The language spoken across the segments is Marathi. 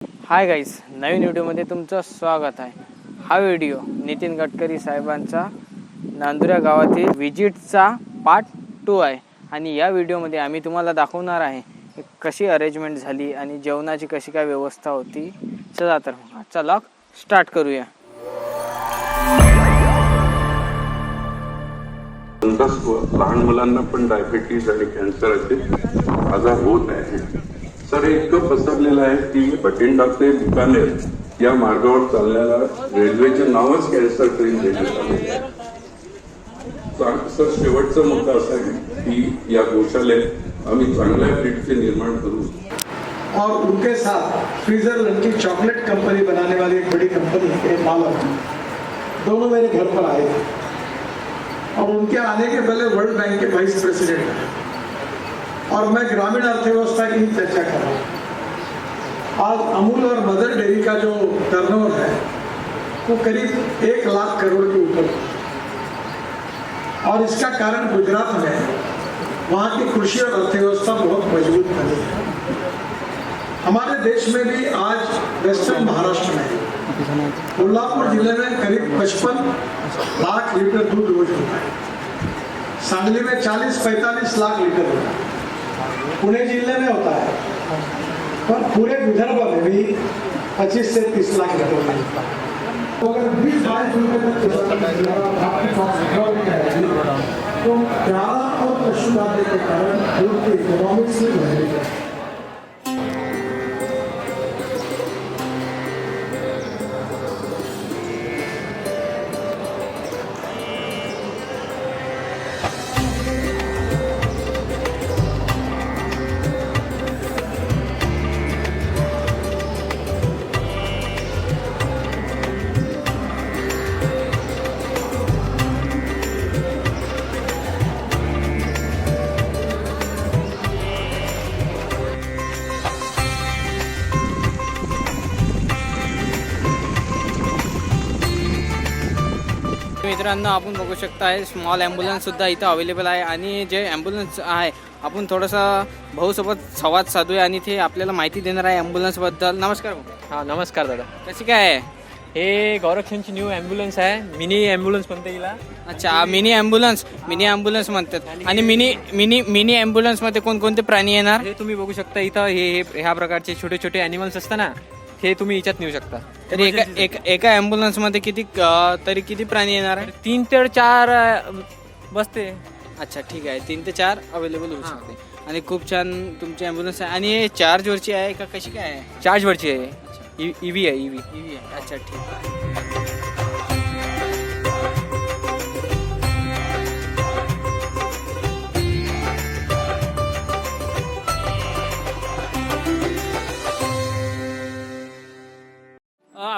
हाय गाईस, नवीन व्हिडिओमध्ये तुमचं स्वागत आहे. हा व्हिडिओ नितीन गडकरी साहेबांचा नांदुरा गावातील विजिटचा पार्ट 2 आहे. आणि या व्हिडिओमध्ये आम्ही तुम्हाला दाखवणार आहे कशी अरेंजमेंट झाली आणि जेवणाची कशी काय व्यवस्था होती. चला तर आजचा व्लॉग स्टार्ट करूया. लहान मुलांना पण डायबिटीज आणि कॅन्सरचे आजार होत आहे. सर हे इतकं पसरलेलं आहे की बठिंडा ते बिकानेर या मार्गावर चाललेला रेल्वेचं नावच कॅन्सर ट्रेन देण्यात आले. सर शेवटचा मुद्दा असा आहे की या गौशालेत आम्ही चांगल्या ब्रीडचे निर्माण करू और उनके साथ स्विट्जरलैंड की चॉकलेट कंपनी बनाने वाली एक बड़ी कंपनी के मालक दोनों मेरे घर पर आए थे और उनके आने के पहले वर्ल्ड बैंक के वाइस प्रेसिडेंट हैं और मैं ग्रामीण अर्थव्यवस्था की चर्चा कर रहा हूँ. आज अमूल और मदर डेयरी का जो टर्नओवर है वो करीब 1 लाख करोड़ के ऊपर और इसका कारण गुजरात में वहाँ की कृषि और अर्थव्यवस्था बहुत मजबूत बनी है. हमारे देश में भी आज वेस्टर्न महाराष्ट्र में कोल्हापुर जिले में करीब 55 लाख लीटर दूध रोज होता है. सांगली में 40-45 लाख लीटर होता है. पुणे जिले में होता है, पर पूरे विदर्भ में भी 25 से 30 लाख लीटर होता है. तो अगर 20-22 रुपये तक तो चारा और पशु खाद्य के कारण दूध की इकोनॉमिक्स में बढ़ेगी. मित्रांनो, आपण बघू शकता आहे स्मॉल ॲम्ब्युलन्स सुद्धा इथं अवेलेबल आहे. आणि जे ॲम्ब्युलन्स आहे आपण थोडासा भाऊसोबत संवाद साधूया आणि ते आपल्याला माहिती देणार आहे ॲम्ब्युलन्सबद्दल. नमस्कार भाऊ. हा नमस्कार दादा. कशी काय आहे? हे गौरक्षणची न्यू ॲम्ब्युलन्स आहे. मिनी ॲम्ब्युलन्स म्हणते हिला. अच्छा, मिनी ॲम्ब्युलन्स म्हणतात. आणि मिनी ॲम्ब्युलन्समध्ये कोणकोणते प्राणी येणार? हे तुम्ही बघू शकता इथं. हे ह्या प्रकारचे छोटे छोटे ॲनिमल्स असतात ना, हे तुम्ही याच्यात नेऊ शकता. तरी एका ॲम्ब्युलन्समध्ये किती प्राणी येणार आहे? 3 ते 4 बसते. अच्छा, ठीक आहे. 3 ते 4 अवेलेबल होऊ शकते. आणि खूप छान तुमची ॲम्ब्युलन्स आहे. आणि चार्जवरची आहे का कशी काय आहे? चार्जवरची आहे. ईव्ही आहे. ईव्ही आहे. अच्छा, ठीक आहे.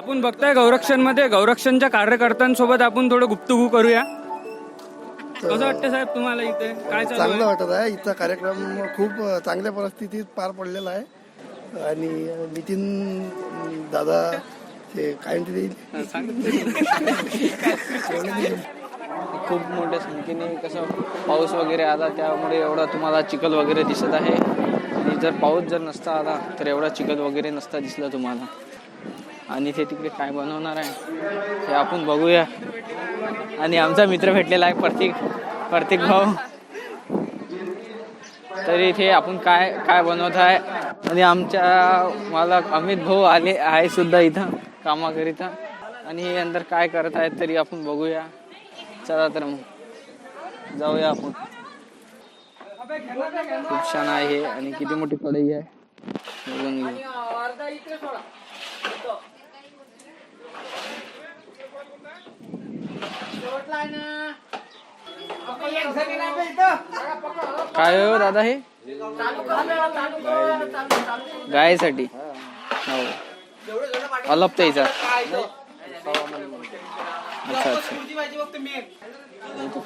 आपण बघताय गौरक्षणमध्ये गौरक्षणच्या कार्यकर्त्यांसोबत आपण थोडं गुप्तगू करूया. कसं वाटतं साहेब तुम्हाला इथे काय चांगलं वाटत आहे. इथचा कार्यक्रम खूप चांगल्या परिस्थितीत पार पडलेला आहे. आणि नितीन दादा ते काय म्हणते खूप मोठ्या संख्येने कसं पाऊस वगैरे आला त्यामुळे एवढा तुम्हाला चिखल वगैरे दिसत आहे. आणि जर पाऊस जर नसता आला तर एवढा चिखल वगैरे नसता दिसला तुम्हाला. आणि ते तिकडे काय बनवणार आहे हे आपण बघूया. आणि आमचा मित्र भेटलेला आहे प्रतीक भाऊ. तरी इथे आपण काय बनवत आहे. आणि आमच्या मालक अमित भाऊ आले आहे सुद्धा इथं कामाकरिता. आणि हे अंदर काय करत आहेत तरी आपण बघूया. चला तर मग जाऊया आपण. खूप छान आहे हे. आणि किती मोठी कढई आहे बघून घेऊ. काय हो दादा हे? गायसाठी हो अलप त्याचा. अच्छा,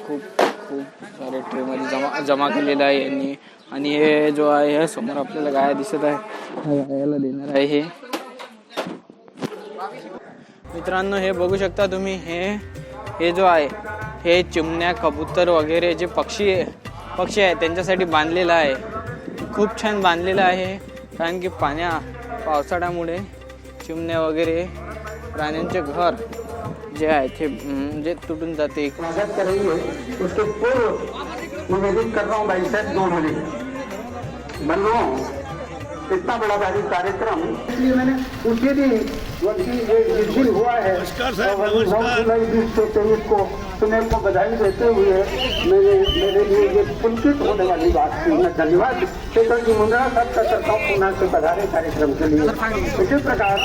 खूप सारे ट्रे मध्ये जमा केलेलं आहे यांनी. आणि हे जो आहे समोर आपल्याला गाय दिसत आहे, गायाला देणार आहे हे. मित्रांनो, हे बघू शकता तुम्ही. हे जो आहे हे चिमण्या, कबूतर वगैरे जे पक्षी आहेत त्यांच्यासाठी बांधलेलं आहे. खूप छान बांधलेलं आहे. कारण की पावसाळ्यामुळे चिमण्या वगैरे प्राण्यांचे घर जे आहे ते म्हणजे तुटून जाते. स्वागत करेंगे उसके पूर्व निवेदन कर रहा हूँ भाई साहब 2 मिनट बन रहा हूँ. इतना बड़ा भारी कार्यक्रम इसलिए मैंने उसी दिन ये हुआ है को सुनील को बधाई देते हुए मेरे लिए ये पुलकित होने वाली बात थी. मैं धन्यवाद शेखर जी मुंद्रा साहब का करता हूँ पूना से पधारे कार्यक्रम के लिए. इसी प्रकार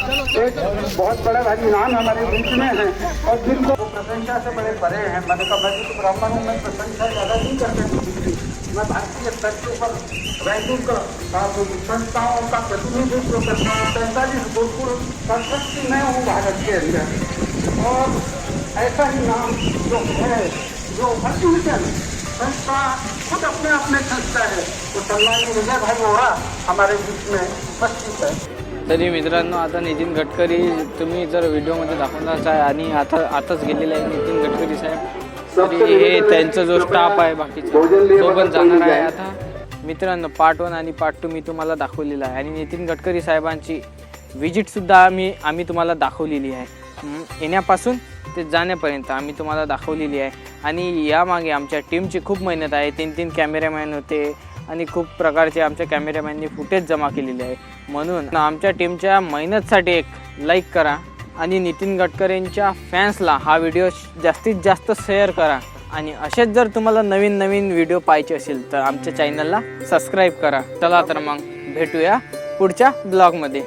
एक बहुत बड़ा भारी इनाम हमारे बीच में है और जिनको प्रशंसा से बड़े बड़े हैं. मैंने कहा मैं तो ब्राह्मण हूँ, मैं प्रशंसा ज़्यादा नहीं करते. मैं भारतीय स्तर के ऊपर रैंकिंग संस्थाओं का प्रतिनिधित्व करता हूँ. 45 गोकुल संस्कृति में हूँ भारत के अंदर. और ऐसा ही नाम जो है जो हर्षिंचन संस्था खुद अपने अपने संस्था है तो सन्माननीय विजय भाई वोरा हमारे बीच में उपस्थित है. तरी मित्रांनो आता नितीन गडकरी तुम्ही जर व्हिडिओमध्ये दाखवणारच आहे आणि आताच गेलेले आहे नितीन गडकरी साहेब. तरी हे त्यांचा जो स्टाफ आहे बाकीचा तो पण जाणार आहे आता. मित्रांनो पार्ट 1 आणि पार्ट 2 मी तुम्हाला दाखवलेला आहे आणि नितीन गडकरी साहेबांची विजिटसुद्धा आम्ही तुम्हाला दाखवलेली आहे. येण्यापासून ते जाण्यापर्यंत आम्ही तुम्हाला दाखवलेली आहे. आणि यामागे आमच्या टीमची खूप मेहनत आहे. 3 कॅमेरामॅन होते आणि खूप प्रकारचे आमच्या कॅमेरामॅननी फुटेज जमा केलेले आहे. म्हणून आमच्या टीमच्या मेहनतसाठी एक लाईक करा आणि नितीन गडकरींच्या फॅन्सला हा व्हिडिओ जास्तीत जास्त शेअर करा. आणि असेच जर तुम्हाला नवीन व्हिडिओ पाहायचे असेल तर आमच्या चॅनलला सबस्क्राईब करा. चला तर मग भेटूया पुढच्या ब्लॉगमध्ये.